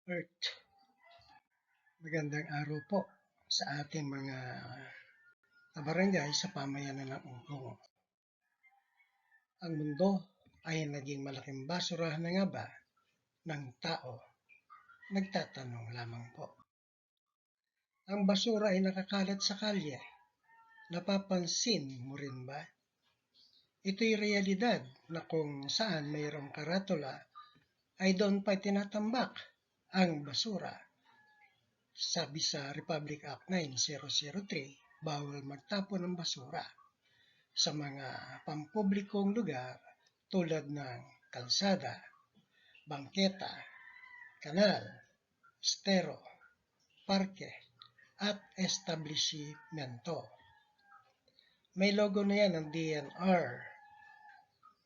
Earth. Magandang araw po sa ating mga kabarangay sa pamayanan ng Ugong. Ang mundo ay naging malaking basurahan na nga ba ng tao? Nagtatanong lamang po. Ang basura ay nakakalat sa kalye. Napapansin mo rin ba? Ito'y realidad na kung saan mayroong karatula ay doon pa tinatambak ang basura. Sabi sa Republic Act 9003, bawal magtapon ng basura sa mga pampublikong lugar tulad ng kalsada, bangketa, kanal, estero, parke, at establishmento. May logo na yan ng DNR.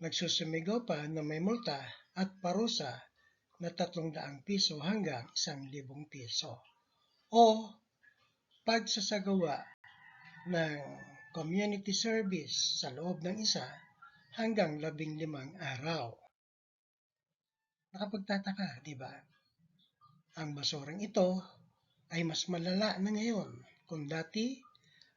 Nagsusumigaw pa na may multa at parusa na 300 piso hanggang 1,000 piso. O pagsasagawa ng community service sa loob ng 1 hanggang 15 araw. Nakapagtataka, di ba? Ang basurang ito ay mas malala na ngayon kung dati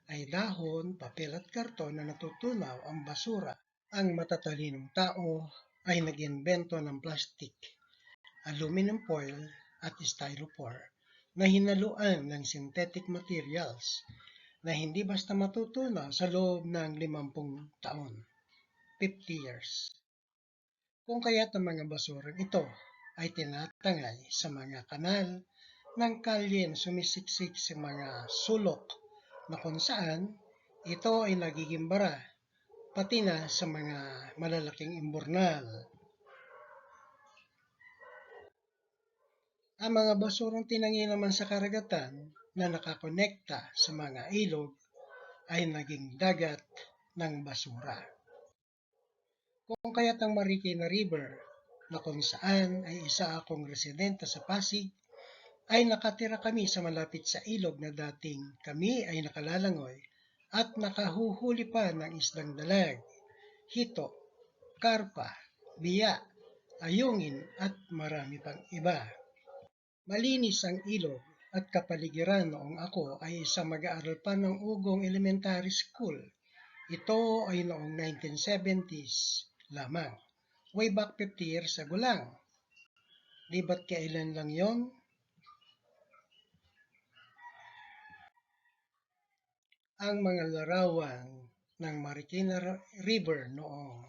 ay dahon, papel at karton na natutunaw ang basura. Ang matatalinong tao ay nag-imbento ng plastic, aluminum foil at styrofoam na hinaluan ng synthetic materials na hindi basta matutunaw sa loob ng 50 taon, 50 years. Kung kaya't ang mga basurang ito ay tinatangay sa mga kanal ng kalye na sumisiksik sa mga sulok na kung saan ito ay nagiging bara, pati na sa mga malalaking imburnal. Ang mga basurang tinangay naman sa karagatan na nakakonekta sa mga ilog ay naging dagat ng basura. Kung kaya't ang Marikina River na kung saan ay isa akong residente sa Pasig, ay nakatira kami sa malapit sa ilog na dating kami ay nakalalangoy at nakahuhuli pa ng isdang dalag, hito, karpa, biya, ayungin at marami pang iba. Malinis ang ilog at kapaligiran noong ako ay isang mag-aaral pa ng Ugong Elementary School. Ito ay noong 1970s lamang. Way back 50 years ago lang. Di ba't kailan lang yon? Ang mga larawan ng Marikina River noong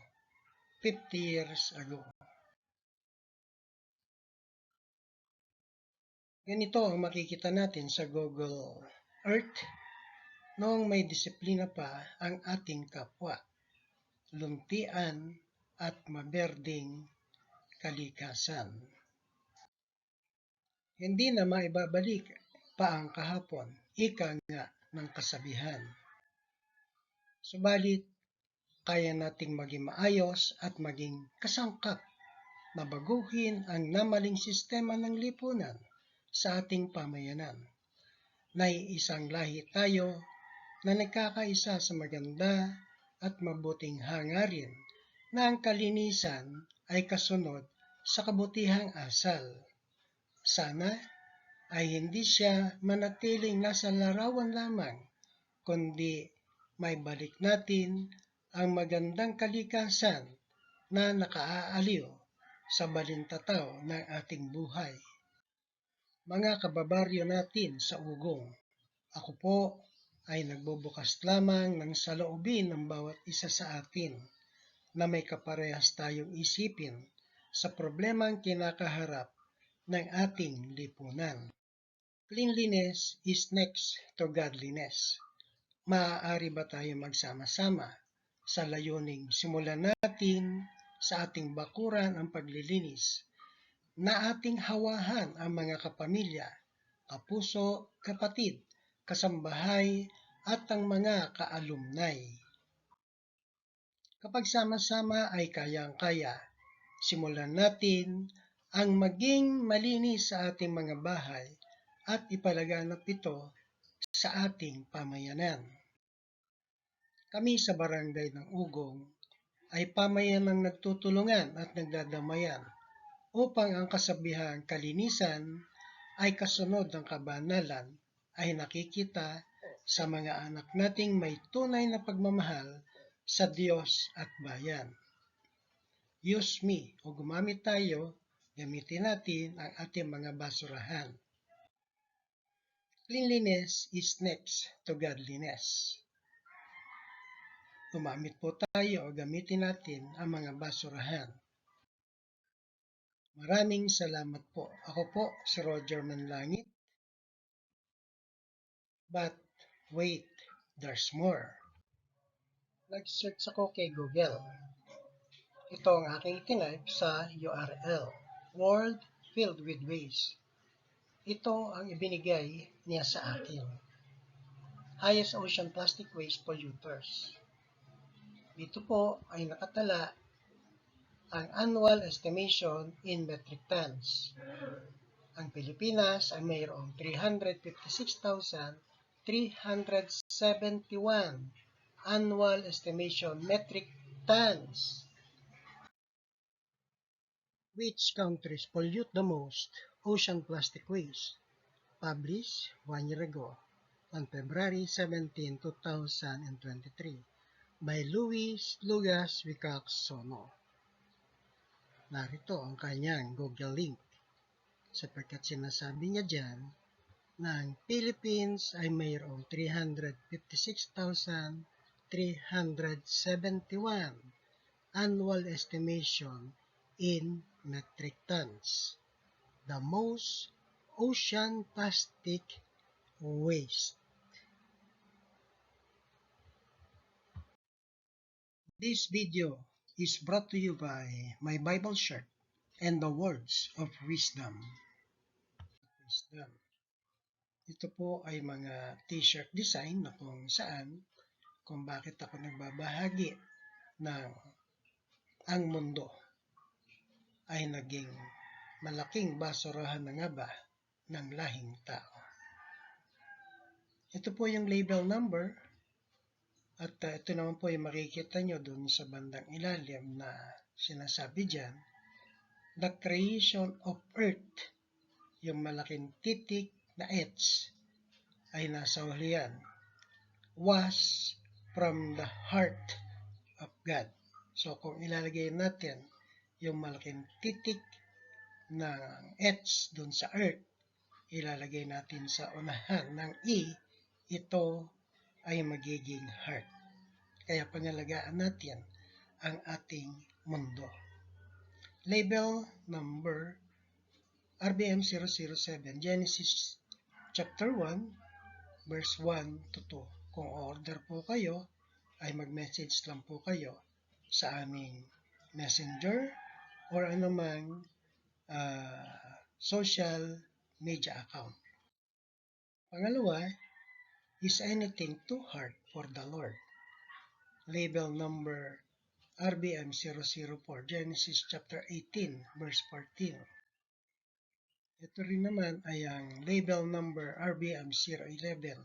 50 years ago. Ganito ang makikita natin sa Google Earth noong may disiplina pa ang ating kapwa. Luntian at maberding kalikasan. Hindi na maibabalik pa ang kahapon, ika nga ng kasabihan. Subalit, kaya nating maging maayos at maging kasangkap na baguhin ang namaling sistema ng lipunan sa ating pamayanan. Naiisang lahi tayo na nagkakaisa sa maganda at mabuting hangarin na ang kalinisan ay kasunod sa kabutihang asal. Sana ay hindi siya manatiling nasa larawan lamang, kundi may balik natin ang magandang kalikasan na nakaaaliw sa balintataw ng ating buhay. Mga kababaryo natin sa Ugong, ako po ay nagbubukas lamang ng saloobin ng bawat isa sa atin na may kaparehas tayong isipin sa problemang kinakaharap ng ating lipunan. Cleanliness is next to godliness. Maaari ba tayo magsama-sama sa layuning simulan natin sa ating bakuran ang paglilinis na ating hawahan ang mga kapamilya, kapuso, kapatid, kasambahay at ang mga kaalumnay. Kapag sama-sama ay kayang-kaya, simulan natin ang maging malinis sa ating mga bahay at ipalaganap ito sa ating pamayanan. Kami sa barangay ng Ugong ay pamayanang nagtutulungan at nagdadamayan upang ang kasabihang kalinisan ay kasunod ng kabanalan ay nakikita sa mga anak nating may tunay na pagmamahal sa Diyos at bayan. Use me o gumamit tayo, gamitin natin ang ating mga basurahan. Cleanliness is next to godliness. Gumamit po tayo o gamitin natin ang mga basurahan. Maraming salamat po. Ako po si Roger Manlangit. But wait, there's more. Nag-search ako kay Google. Ito ang aking tinype sa URL, World Filled with Waste. Ito ang ibinigay niya sa akin. Highest Ocean Plastic Waste Polluters. Dito po ay nakatala ang annual estimation in metric tons. Ang Pilipinas ay mayroong 356,371 annual estimation metric tons. Which countries pollute the most ocean plastic waste? Published 1 year ago on February 17, 2023 by Luis Lugas Wicaksono. Narito ang kanyang Google link sapagkat sinasabi niya dyan na ang Philippines ay mayroong 356,371 annual estimation in metric tons. The most ocean plastic waste. This video is brought to you by my Bible shirt and the words of wisdom. Ito po ay mga t-shirt design na kung saan, kung bakit ako nagbabahagi ng ang mundo ay naging malaking basurahan na nga ba ng lahing tao. Ito po yung label number at ito naman po yung makikita nyo dun sa bandang ilalim na sinasabi dyan, the creation of earth, yung malaking titik na H ay nasa hulihan, was from the heart of God. So kung ilalagay natin yung malaking titik na H dun sa earth, ilalagay natin sa unahan ng E, ito ay magiging heart. Kaya pangalagaan natin ang ating mundo. Label number RBM 007, Genesis chapter 1, verse 1 to 2. Kung order po kayo, ay mag-message lang po kayo sa aming messenger or anumang social media account. Pangalawa, is anything too hard for the Lord? Label number RBM 004, Genesis chapter 18, verse 14. Ito rin naman ay ang label number RBM 011,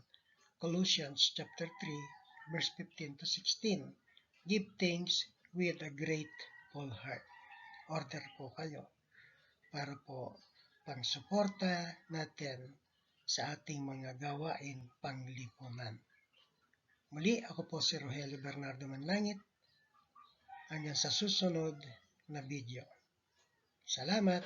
Colossians chapter 3, verse 15 to 16. Give thanks with a grateful heart. Order po kayo para po pang-suporta natin sa ating mga gawain panglipunan. Muli, ako po si Rogelio Bernardo Manlangit. Hanggang sa susunod na video. Salamat!